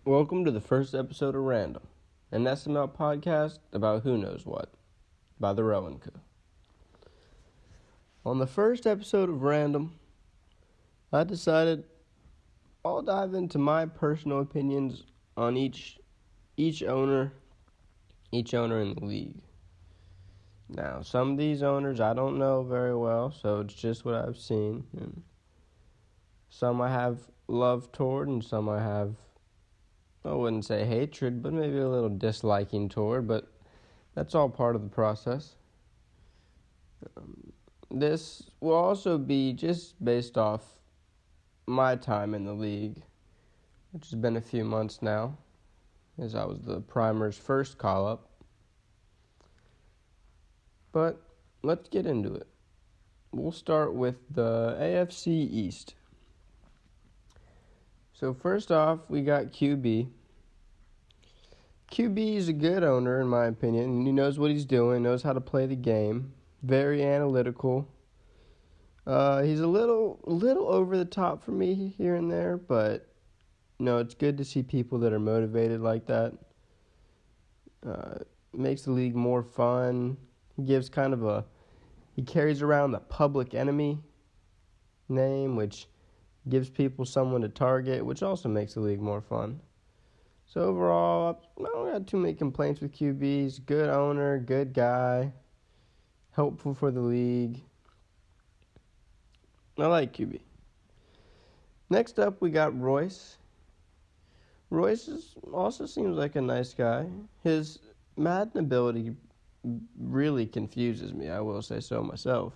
Welcome to the first episode of Random, an SML podcast about who knows what, by the Rowan Co. On the first episode of Random, I decided I'll dive into my personal opinions on each owner in the league. Now, some of these owners I don't know very well, so it's just what I've seen. And some I have love toward, and some I wouldn't say hatred, but maybe a little disliking toward, but that's all part of the process. This will also be just based off my time in the league, which has been a few months now, as I was the primer's first call-up. But let's get into it. We'll start with the AFC East. So first off, we got QB. QB is a good owner, in my opinion. He knows what he's doing, knows how to play the game. Very analytical. He's a little over the top for me here and there, but it's good to see people that are motivated like that. Makes the league more fun. He gives he carries around the public enemy name, which gives people someone to target, which also makes the league more fun. So overall, I don't got too many complaints with QB. He's a good owner, good guy, helpful for the league. I like QB. Next up, we got Royce. Royce also seems like a nice guy. His Madden ability really confuses me, I will say so myself.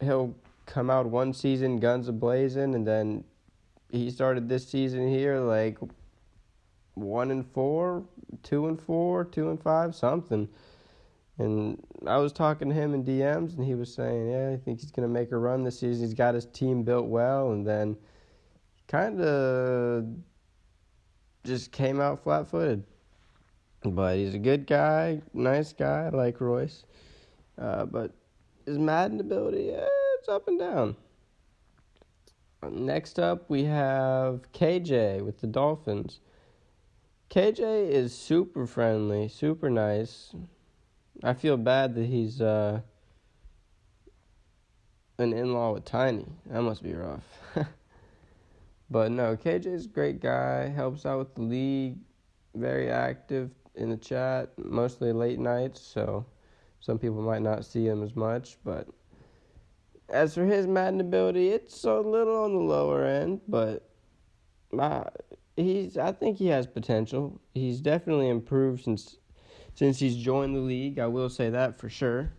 He'll come out one season guns a-blazing, and then he started this season here like 1-4, 2-4, 2-5, something. And I was talking to him in DMs, and he was saying, I think he's going to make a run this season. He's got his team built well, and then kind of just came out flat-footed. But he's a good guy, nice guy, I like Royce. But his Madden ability, it's up and down. Next up, we have KJ with the Dolphins. KJ is super friendly, super nice. I feel bad that he's an in-law with Tiny. That must be rough. But no, KJ's a great guy, helps out with the league, very active in the chat, mostly late nights, so some people might not see him as much. But as for his Madden ability, it's a little on the lower end, but I think he has potential. He's definitely improved since he's joined the league. I will say that for sure.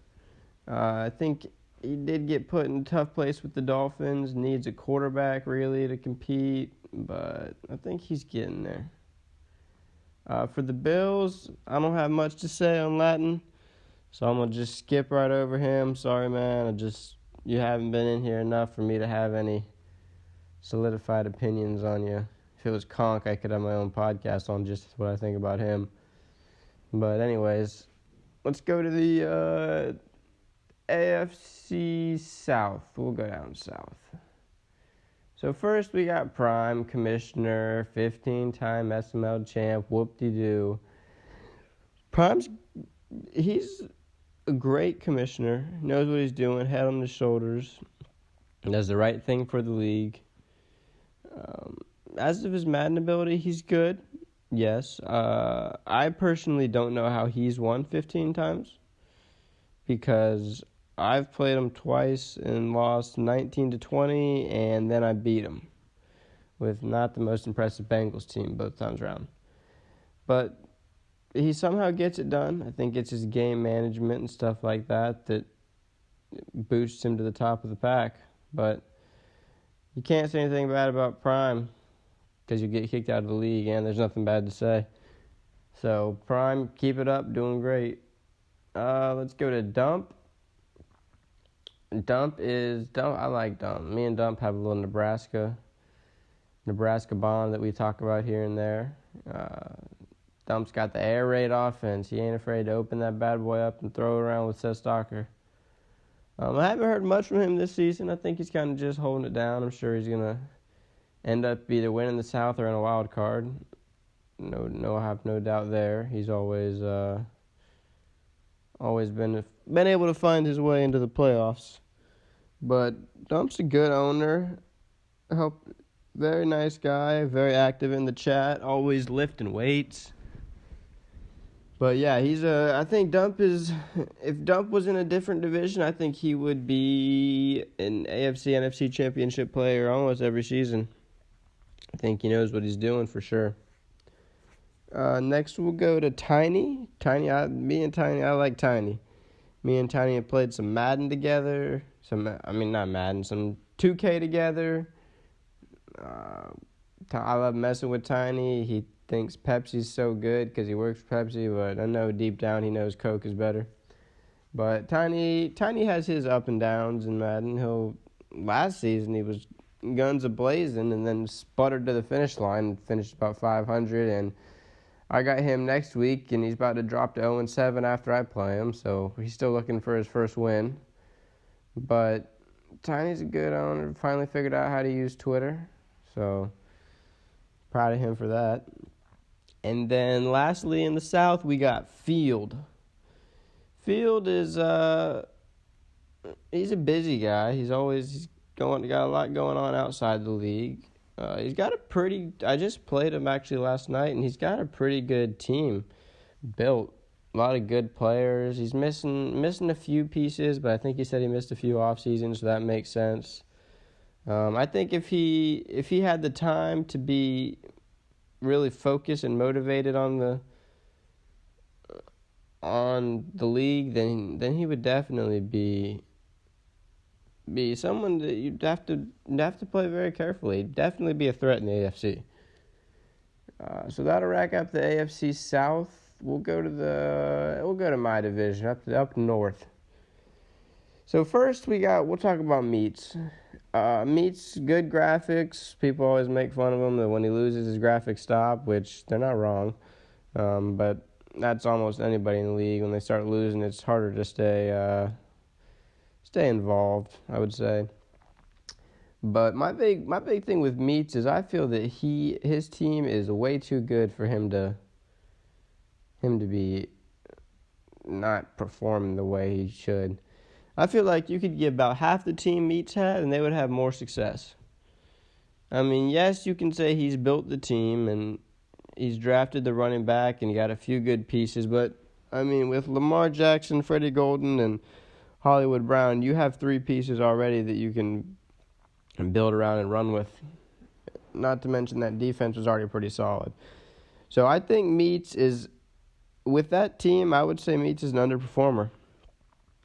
I think he did get put in a tough place with the Dolphins, needs a quarterback really to compete, but I think he's getting there. For the Bills, I don't have much to say on Latin, so I'm going to just skip right over him. Sorry, man. You haven't been in here enough for me to have any solidified opinions on you. If it was Conk, I could have my own podcast on just what I think about him. But anyways, let's go to the AFC South. We'll go down south. So first we got Prime Commissioner, 15-time SML champ, whoop-de-doo. He's a great commissioner, knows what he's doing, head on his shoulders, does the right thing for the league. As of his Madden ability, he's good, yes. I personally don't know how he's won 15 times because I've played him twice and lost 19-20, and then I beat him with not the most impressive Bengals team both times around. But he somehow gets it done. I think it's his game management and stuff like that boosts him to the top of the pack. But you can't say anything bad about Prime because you get kicked out of the league, and there's nothing bad to say. So Prime, keep it up, doing great. Let's go to Dump. Dump. I like Dump. Me and Dump have a little Nebraska bond that we talk about here and there. Dump's got the air raid offense. He ain't afraid to open that bad boy up and throw it around with Seth Stalker. I haven't heard much from him this season. I think he's kind of just holding it down. I'm sure he's going to end up either winning the South or in a wild card. No, I have no doubt there. He's always been able to find his way into the playoffs. But Dump's a good owner. Very nice guy, very active in the chat, always lifting weights. But yeah, I think if Dump was in a different division, I think he would be an AFC, NFC championship player almost every season. I think he knows what he's doing for sure. Next we'll go to Tiny. I like Tiny. Me and Tiny have played some Madden together. Not Madden, some 2K together. I love messing with Tiny. He thinks Pepsi's so good because he works for Pepsi, but I know deep down he knows Coke is better. But Tiny has his up and downs in Madden. Last season he was guns a-blazing and then sputtered to the finish line and finished about 500. And I got him next week, and he's about to drop to 0-7 after I play him, so he's still looking for his first win. But Tiny's a good owner. Finally figured out how to use Twitter, so proud of him for that. And then lastly in the South, we got Field. Field is he's a busy guy. He's got a lot going on outside the league. I just played him actually last night, and he's got a pretty good team built. A lot of good players. He's missing a few pieces, but I think he said he missed a few off seasons, so that makes sense. I think if he had the time to be really focused and motivated on the league, then he would definitely be someone that you'd have to play very carefully. Definitely be a threat in the AFC. So that'll rack up the AFC South. We'll go to my division up north. So first we'll talk about Meats. Meats, good graphics. People always make fun of him that when he loses his graphics stop, which they're not wrong. But that's almost anybody in the league. When they start losing, it's harder to stay involved, I would say. But my big thing with Meats is I feel that his team is way too good for him to be not performing the way he should. I feel like you could give about half the team Meats had and they would have more success. I mean, yes, you can say he's built the team and he's drafted the running back and he got a few good pieces, but I mean, with Lamar Jackson, Freddie Golden, and Hollywood Brown, you have three pieces already that you can build around and run with. Not to mention that defense was already pretty solid. So I think Meats is, with that team, I would say Meats is an underperformer.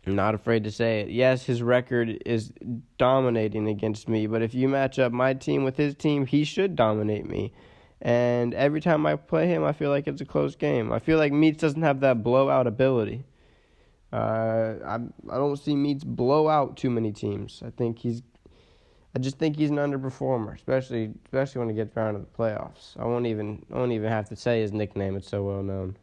I'm not afraid to say it. Yes, his record is dominating against me, but if you match up my team with his team, he should dominate me. And every time I play him, I feel like it's a close game. I feel like Meats doesn't have that blowout ability. I don't see Meats blow out too many teams. I just think he's an underperformer, especially when it gets around to the playoffs. I won't even have to say his nickname; it's so well known.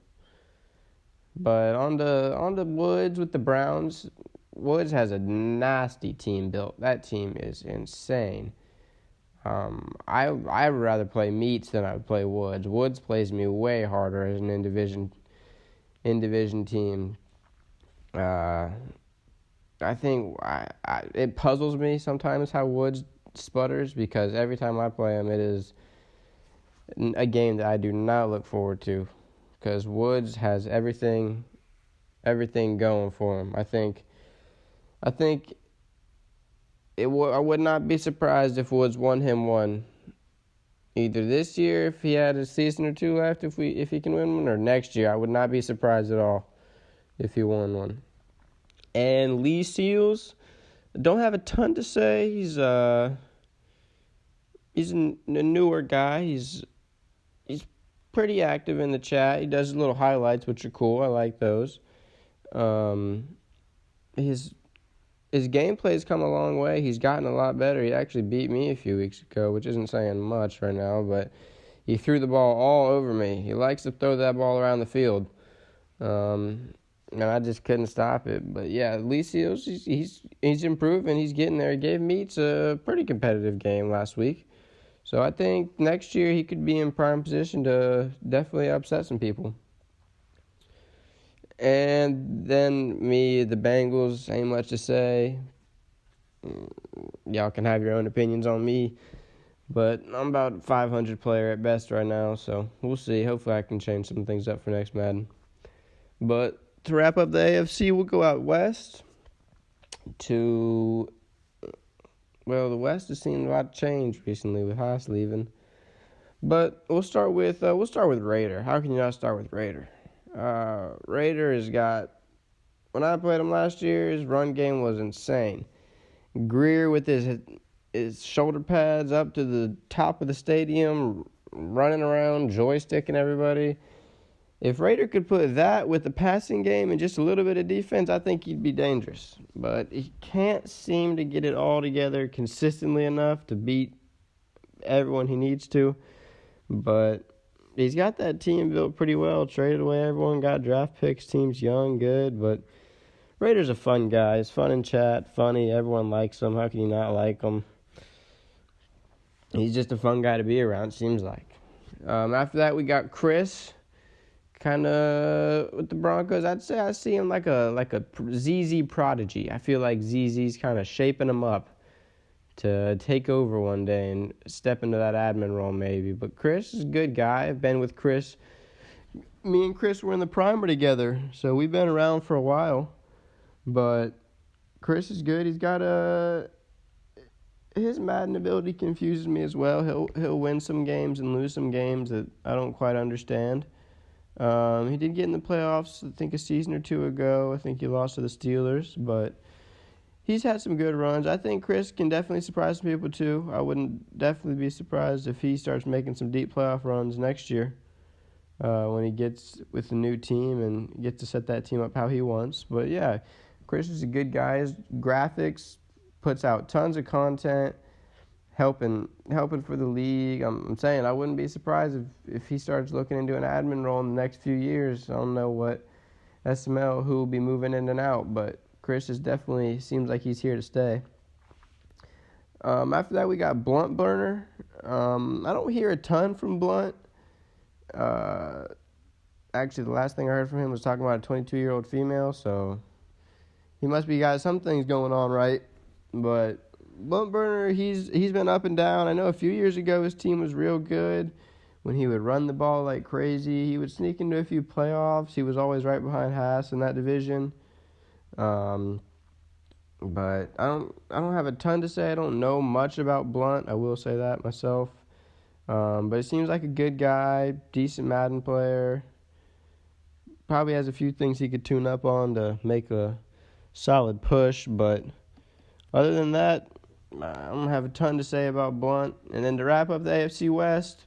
But on the Woods with the Browns, Woods has a nasty team built. That team is insane. I would rather play Meats than I would play Woods. Woods plays me way harder as an in division team. I think it puzzles me sometimes how Woods sputters because every time I play him, it is a game that I do not look forward to because Woods has everything going for him. I think I would not be surprised if Woods won him one. Either this year, if he had a season or two left, if he can win one, or next year. I would not be surprised at all if he won one. And Lee Seals, don't have a ton to say. He's a newer guy. He's pretty active in the chat. He does little highlights, which are cool. I like those. His gameplay's come a long way. He's gotten a lot better. He actually beat me a few weeks ago, which isn't saying much right now, but he threw the ball all over me. He likes to throw that ball around the field. And I just couldn't stop it. But yeah, Lee Seals, he's improving. He's getting there. He gave Meats a pretty competitive game last week. So I think next year he could be in prime position to definitely upset some people. And then the Bengals, ain't much to say. Y'all can have your own opinions on me. But I'm about a 500 player at best right now, so we'll see. Hopefully I can change some things up for next Madden. But to wrap up the AFC, we'll go out west to, well, the West has seen a lot of change recently with Haas leaving. But we'll start with Raider. How can you not start with Raider? Raider has got, when I played him last year, his run game was insane. Greer with his shoulder pads up to the top of the stadium, running around, joysticking everybody. If Raider could put that with the passing game and just a little bit of defense, I think he'd be dangerous. But he can't seem to get it all together consistently enough to beat everyone he needs to. But he's got that team built pretty well. Traded away everyone, got draft picks, team's young, good. But Raiders a fun guy. He's fun in chat, funny. Everyone likes him. How can you not like him? He's just a fun guy to be around, seems like. After that, we got Chris. Kind of with the Broncos, I'd say I see him like a ZZ prodigy. I feel like ZZ's kind of shaping him up to take over one day and step into that admin role maybe. But Chris is a good guy. I've been with Chris. Me and Chris were in the primer together, so we've been around for a while. But Chris is good. He's got his Madden ability confuses me as well. He'll win some games and lose some games that I don't quite understand. He did get in the playoffs, I think, a season or two ago. I think he lost to the Steelers, but he's had some good runs. I think Chris can definitely surprise some people, too. I wouldn't definitely be surprised if he starts making some deep playoff runs next year when he gets with the new team and gets to set that team up how he wants. But, yeah, Chris is a good guy. His graphics puts out tons of content. Helping for the league. I'm saying I wouldn't be surprised if he starts looking into an admin role in the next few years. I don't know what SML who will be moving in and out, but Chris is definitely seems like he's here to stay. After that, we got Blunt Burner. I don't hear a ton from Blunt. Actually, the last thing I heard from him was talking about a 22-year-old female, so he must be got some things going on right, but Blunt Burner, he's been up and down. I know a few years ago his team was real good when he would run the ball like crazy. He would sneak into a few playoffs. He was always right behind Haas in that division. But I don't have a ton to say. I don't know much about Blunt. I will say that myself. But it seems like a good guy, decent Madden player. Probably has a few things he could tune up on to make a solid push, but other than that, I don't have a ton to say about Blunt. And then to wrap up the AFC West,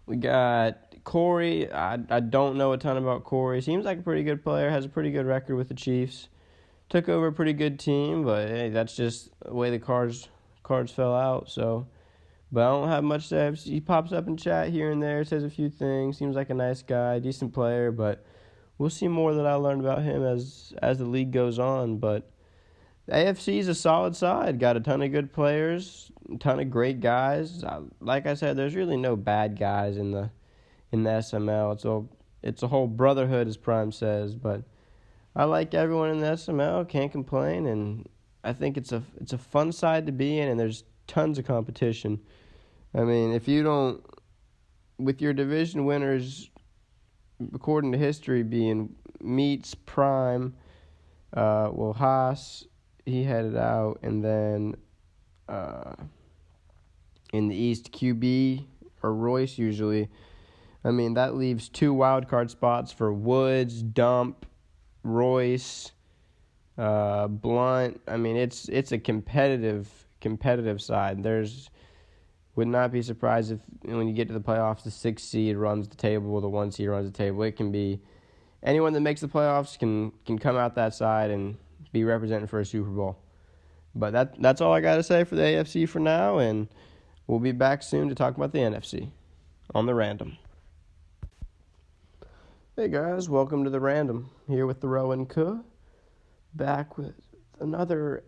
we got Corey. I don't know a ton about Corey. Seems like a pretty good player. Has a pretty good record with the Chiefs. Took over a pretty good team, but hey, that's just the way the cards fell out. So, but I don't have much to say. He pops up in chat here and there, says a few things. Seems like a nice guy, decent player. But we'll see more that I learned about him as the league goes on. But the AFC is a solid side. Got a ton of good players, a ton of great guys. Like I said, there's really no bad guys in the SML. It's a whole brotherhood, as Prime says. But I like everyone in the SML. Can't complain, and I think it's a fun side to be in. And there's tons of competition. I mean, if you don't, with your division winners, according to history, being Meats, Prime, Haas. He headed out, and then in the East, QB or Royce usually. I mean, that leaves 2 wildcard spots for Woods, Dump, Royce, Blunt. I mean, it's a competitive side. Would not be surprised if when you get to the playoffs, the 6 seed runs the table, or the 1 seed runs the table. It can be anyone that makes the playoffs can come out that side and be representing for a Super Bowl. But that's all I got to say for the AFC for now, and we'll be back soon to talk about the NFC on the Random. Hey guys, welcome to the Random, here with the Rowan Kuh, back with another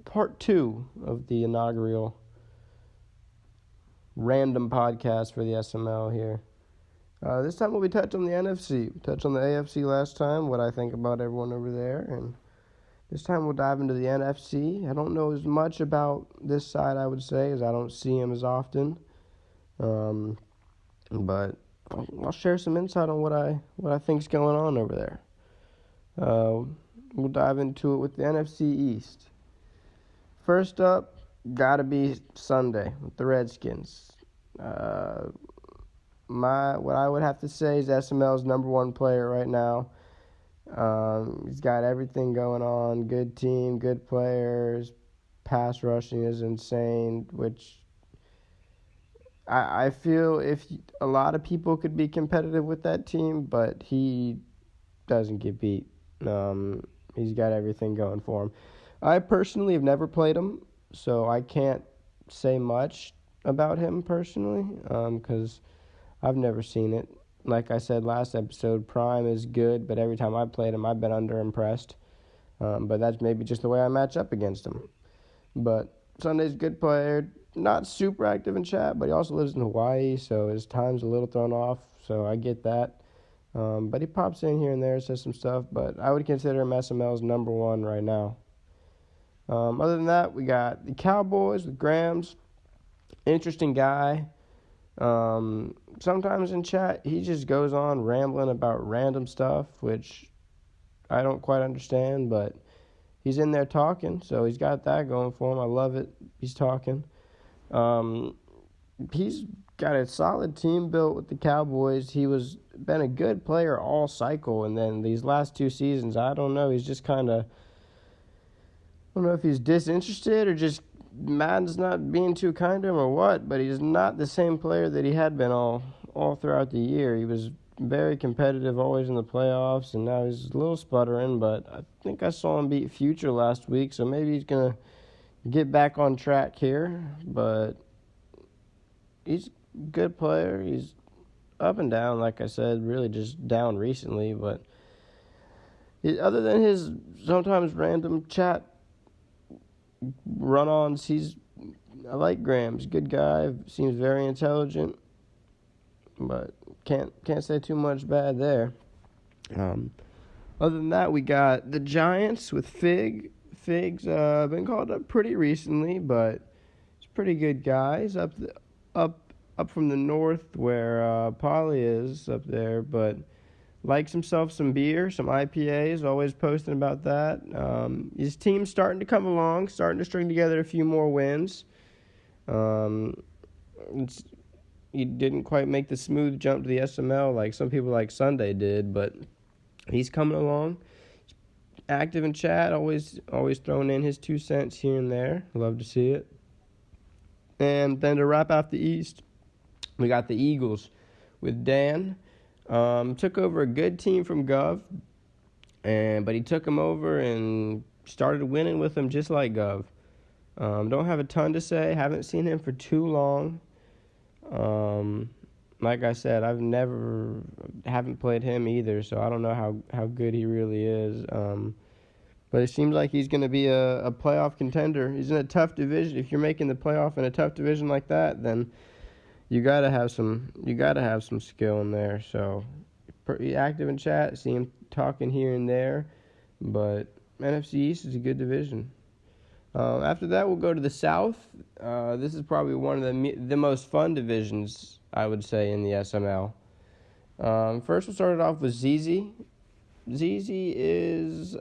part 2 of the inaugural random podcast for the SML here. This time we'll be touching on the NFC. We touched on the AFC last time, what I think about everyone over there, and this time we'll dive into the NFC. I don't know as much about this side, I would say, as I don't see him as often. But I'll share some insight on what I think's going on over there. We'll dive into it with the NFC East. First up, gotta be Sunday with the Redskins. What I would have to say is SML's number one player right now. He's got everything going on. Good team, good players. Pass rushing is insane, which I feel if a lot of people could be competitive with that team, but he doesn't get beat. He's got everything going for him. I personally have never played him, so I can't say much about him personally, because I've never seen it. Like I said last episode, Prime is good, but every time I played him, I've been underimpressed. But that's maybe just the way I match up against him. But Sunday's a good player. Not super active in chat, but he also lives in Hawaii, so his time's a little thrown off, so I get that. But he pops in here and there, says some stuff, but I would consider him SML's number one right now. Other than that, we got the Cowboys with Grams. Interesting guy. Sometimes in chat, he just goes on rambling about random stuff, which I don't quite understand, but he's in there talking, so he's got that going for him. I love it. He's talking. He's got a solid team built with the Cowboys. Been a good player all cycle, and then these last 2 seasons, I don't know. He's just kind of, I don't know if he's disinterested or just Madden's not being too kind to him or what, but he's not the same player that he had been all throughout the year. He was very competitive, always in the playoffs, and now he's a little sputtering, but I think I saw him beat Future last week, so maybe he's going to get back on track here, but he's a good player. He's up and down, like I said, really just down recently, but other than his sometimes random chat run-ons, I like Grams. Good guy, seems very intelligent, but can't say too much bad there. Other than that, we got the Giants with Fig. Fig's been called up pretty recently, but he's a pretty good guy. He's up from the north where Polly is up there, but likes himself some beer, some IPAs, always posting about that. His team's starting to come along, starting to string together a few more wins. He didn't quite make the smooth jump to the SML like some people like Sunday did, but he's coming along. Active in chat, always throwing in his 2 cents here and there. Love to see it. And then to wrap out the East, we got the Eagles with Dan. Took over a good team from Gov, but he took him over and started winning with him just like Gov. Don't have a ton to say. Haven't seen him for too long. Like I said, haven't played him either, so I don't know how good he really is. But it seems like he's going to be a playoff contender. He's in a tough division. If you're making the playoff in a tough division like that, then you gotta have some skill in there. So pretty active in chat. See him talking here and there, but NFC East is a good division. After that, we'll go to the South. This is probably one of the most fun divisions, I would say, in the SML. First, we'll start it off with ZZ. ZZ is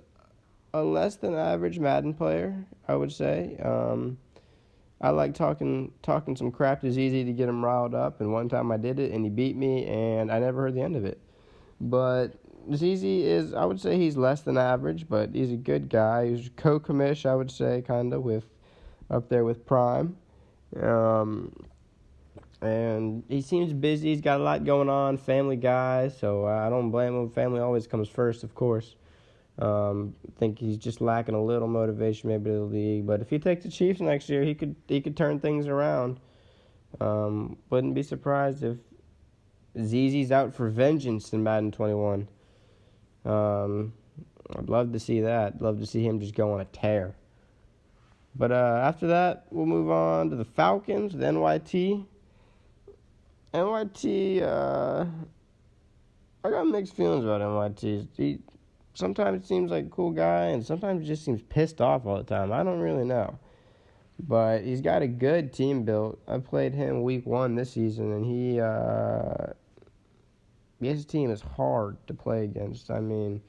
a less than average Madden player, I would say. I like talking some crap to ZZ to get him riled up, and one time I did it, and he beat me, and I never heard the end of it. But ZZ is, I would say he's less than average, but he's a good guy. He's co-commish, I would say, kind of, up there with Prime. And he seems busy. He's got a lot going on, family guy, so I don't blame him. Family always comes first, of course. I think he's just lacking a little motivation maybe to the league. But if he takes the Chiefs next year, he could turn things around. Wouldn't be surprised if ZZ's out for vengeance in Madden 21. I'd love to see that. Love to see him just go on a tear. But after that, we'll move on to the Falcons, the NYT. NYT, I got mixed feelings about NYT. He sometimes seems like a cool guy, and sometimes just seems pissed off all the time. I don't really know. But he's got a good team built. I played him week 1 this season, and his team is hard to play against. I mean,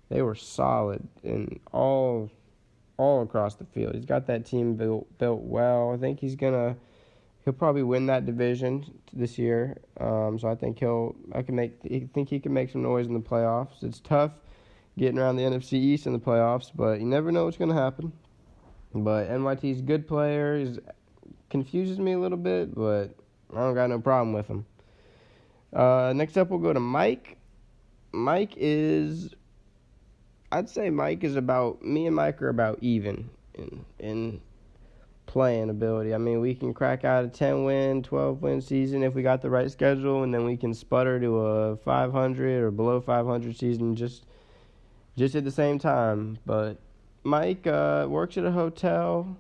they were solid in all across the field. He's got that team built well. I think he'll probably win that division this year. So I think I think he can make some noise in the playoffs. It's tough getting around the NFC East in the playoffs, but you never know what's going to happen. But NYT's a good player. He confuses me a little bit, but I don't got no problem with him. Next up, we'll go to Mike. I'd say me and Mike are about even in playing ability. I mean, we can crack out a 10-win, 12-win season if we got the right schedule, and then we can sputter to a 500 or below 500 season just at the same time. But Mike works at a hotel.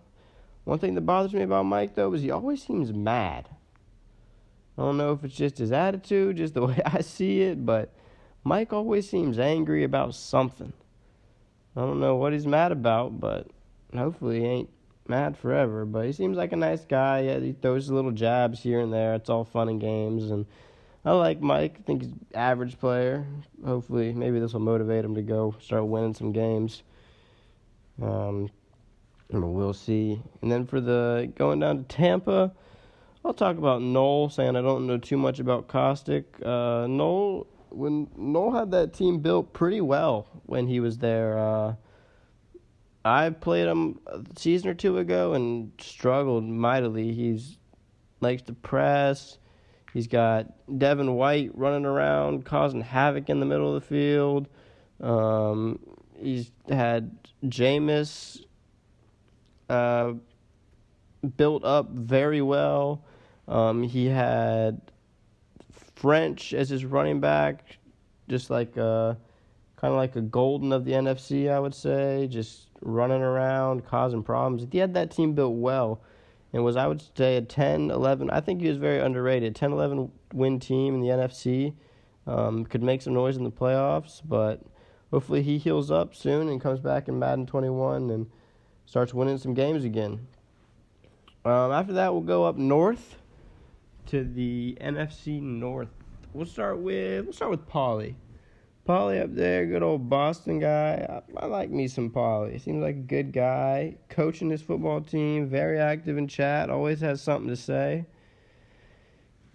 One thing that bothers me about Mike, though, is he always seems mad. I don't know if it's just his attitude, just the way I see it, but Mike always seems angry about something. I don't know what he's mad about, but hopefully he ain't mad forever. But he seems like a nice guy. Yeah, he throws little jabs here and there. It's all fun and games, and I like Mike. I think he's an average player. Hopefully, maybe this will motivate him to go start winning some games. We'll see. And then for the going down to Tampa, I'll talk about Noel, saying I don't know too much about Caustic. When Noel had that team built pretty well when he was there. I played him a season or two ago and struggled mightily. He's likes to press. He's got Devin White running around, causing havoc in the middle of the field. He's had Jameis built up very well. He had French as his running back, just like kind of like a Golden of the NFC, I would say, just running around, causing problems. He had that team built well and was, I would say, a 10-11. I think he was very underrated. 10-11 win team in the NFC. Could make some noise in the playoffs, but hopefully he heals up soon and comes back in Madden 21 and starts winning some games again. After that, we'll go up north to the NFC North. We'll start with Paulie. Paulie up there, good old Boston guy. I like me some Paulie. Seems like a good guy. Coaching his football team, very active in chat, always has something to say.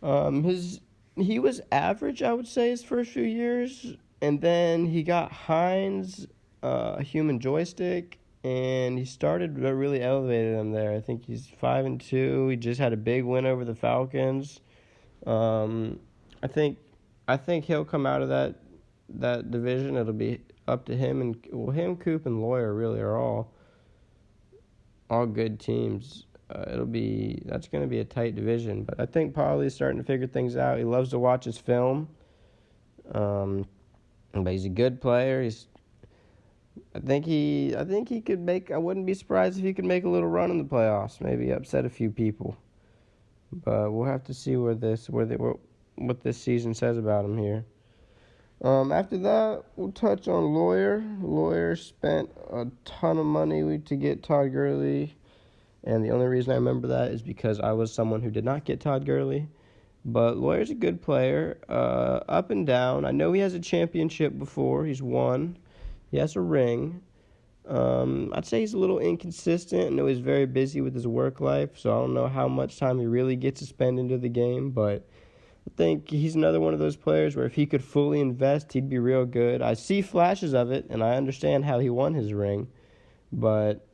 He was average, I would say, his first few years, and then he got Hines, a human joystick, and he started really elevated him there. I think he's 5-2. He just had a big win over the Falcons. I think he'll come out of that division. It'll be up to him and Coop and Lawyer really are all good teams. That's going to be a tight division, but I think Paulie's starting to figure things out. He loves to watch his film. But he's a good player. I think he could make. I wouldn't be surprised if he could make a little run in the playoffs. Maybe upset a few people. But we'll have to see what this season says about him here. After that, we'll touch on Lawyer. Lawyer spent a ton of money to get Todd Gurley, and the only reason I remember that is because I was someone who did not get Todd Gurley. But Lawyer's a good player, up and down. I know he has a championship before. He's won. He has a ring. I'd say he's a little inconsistent. I know he's very busy with his work life, so I don't know how much time he really gets to spend into the game, but I think he's another one of those players where if he could fully invest, he'd be real good. I see flashes of it, and I understand how he won his ring, but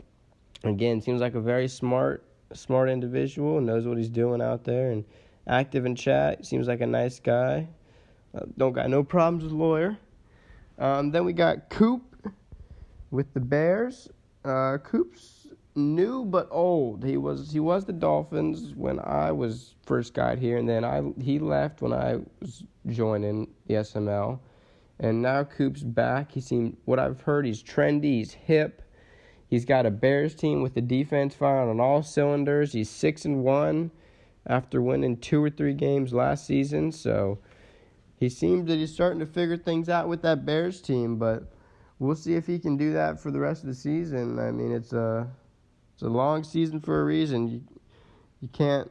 again, seems like a very smart individual, knows what he's doing out there, and active in chat. Seems like a nice guy. Don't got no problems with Lawyer. Then we got Coop with the Bears. Coop's new but old. He was the Dolphins when I was first got here, and then he left when I was joining the SML. And now Coop's back. What I've heard, he's trendy, he's hip. He's got a Bears team with the defense firing on all cylinders. He's 6-1. after winning 2 or 3 games last season. So he seems that he's starting to figure things out with that Bears team, but we'll see if he can do that for the rest of the season. I mean, it's a long season for a reason. You can't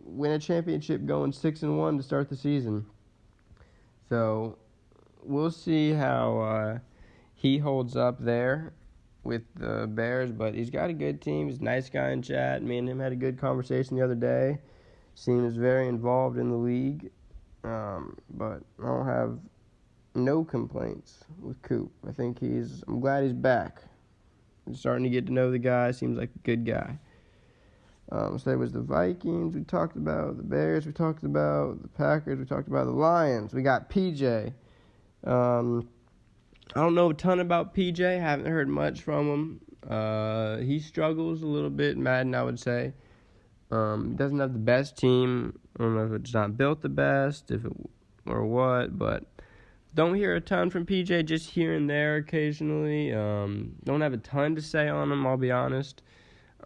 win a championship going 6-1 to start the season. So we'll see how he holds up there with the Bears, but he's got a good team. He's a nice guy in chat. Me and him had a good conversation the other day. Seems very involved in the league, but I don't have no complaints with Coop. I'm glad he's back. I'm starting to get to know the guy. Seems like a good guy. So there was the Vikings we talked about, the Bears we talked about, the Packers we talked about, the Lions. We got PJ. I don't know a ton about PJ. Haven't heard much from him. He struggles a little bit in Madden, I would say. He doesn't have the best team. I don't know if it's not built the best, or what, but don't hear a ton from PJ, just here and there occasionally. Don't have a ton to say on him, I'll be honest.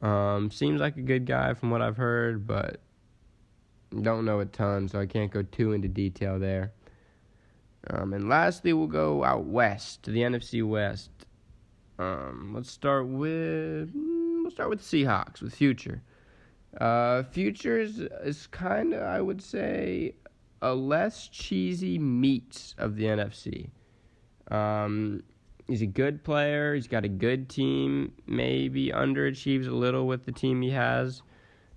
Seems like a good guy from what I've heard, but don't know a ton, so I can't go too into detail there. And lastly, we'll go out west to the NFC West. Let's start with the Seahawks with Future. Future is kind of, I would say, a less cheesy meat of the NFC. He's a good player. He's got a good team. Maybe underachieves a little with the team he has,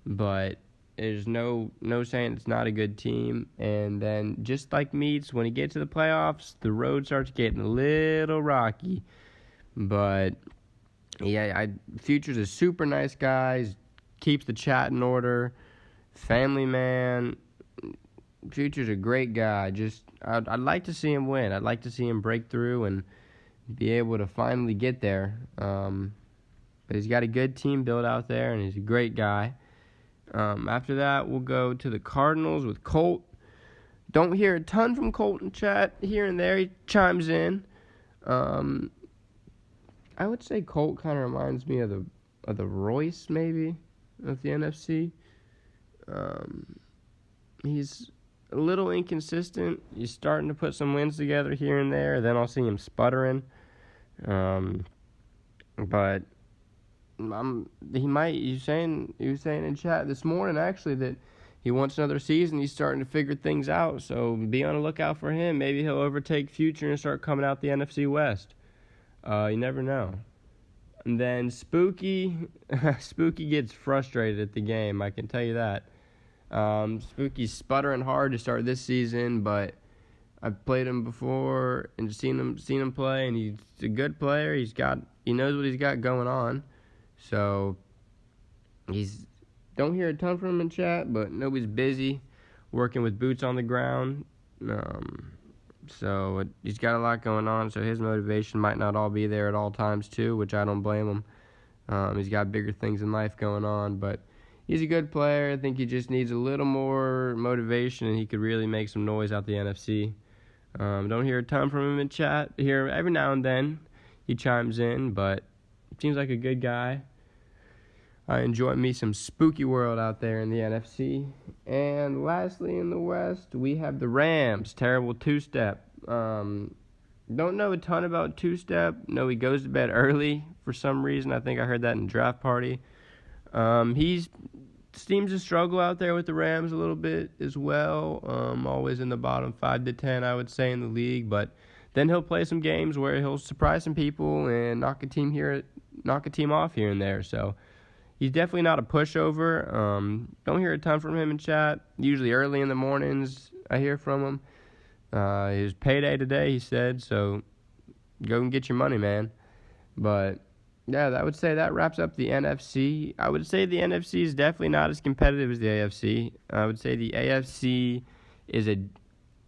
but there's no saying it's not a good team. And then just like Meats, when he gets to the playoffs, the road starts getting a little rocky. But yeah, Future's a super nice guy. He keeps the chat in order. Family man. Future's a great guy. I'd like to see him win. I'd like to see him break through and be able to finally get there. But he's got a good team built out there, and he's a great guy. After that, we'll go to the Cardinals with Colt. Don't hear a ton from Colt in chat. Here and there, he chimes in. I would say Colt kind of reminds me of the Royce, maybe, of the NFC. He's a little inconsistent. He's starting to put some wins together here and there. Then I'll see him sputtering. But he might. He was saying in chat this morning actually that he wants another season. He's starting to figure things out. So be on the lookout for him. Maybe he'll overtake Future and start coming out the NFC West. You never know. And then Spooky gets frustrated at the game. I can tell you that. Spooky's sputtering hard to start this season, but I've played him before and seen him play, and he's a good player. He knows what he's got going on. So don't hear a ton from him in chat, but nobody's busy working with boots on the ground. So he's got a lot going on, so his motivation might not all be there at all times too, which I don't blame him. He's got bigger things in life going on, but he's a good player. I think he just needs a little more motivation, and he could really make some noise out the NFC. Don't hear a ton from him in chat. Here every now and then he chimes in, but seems like a good guy. I enjoy me some Spooky World out there in the NFC. And lastly, in the West, we have the Rams. Terrible two-step. Don't know a ton about two-step. No, he goes to bed early for some reason. I think I heard that in draft party. He seems to struggle out there with the Rams a little bit as well. Always in the bottom 5 to 10, I would say, in the league. But then he'll play some games where he'll surprise some people and knock a team off here and there. So he's definitely not a pushover. Don't hear a ton from him in chat. Usually early in the mornings I hear from him. His payday today, he said, so go and get your money, man. But yeah, I would say that wraps up the NFC. I would say the NFC is definitely not as competitive as the AFC. I would say the AFC is a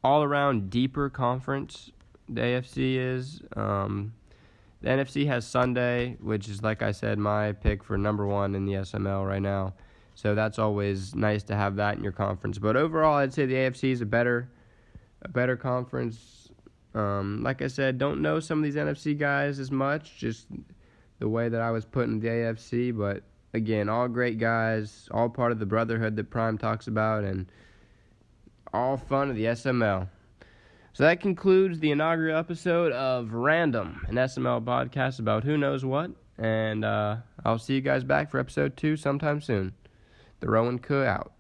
all-around deeper conference. The AFC is. The NFC has Sunday, which is, like I said, my pick for number 1 in the SML right now. So that's always nice to have that in your conference. But overall, I'd say the AFC is a better conference. Like I said, don't know some of these NFC guys as much, just the way that I was put in the AFC. But Again, all great guys, all part of the brotherhood that Prime talks about, and all fun of the SML. So that concludes the inaugural episode of Random, an SML podcast about who knows what. And I'll see you guys back for episode 2 sometime soon. The Rowan Kuh out.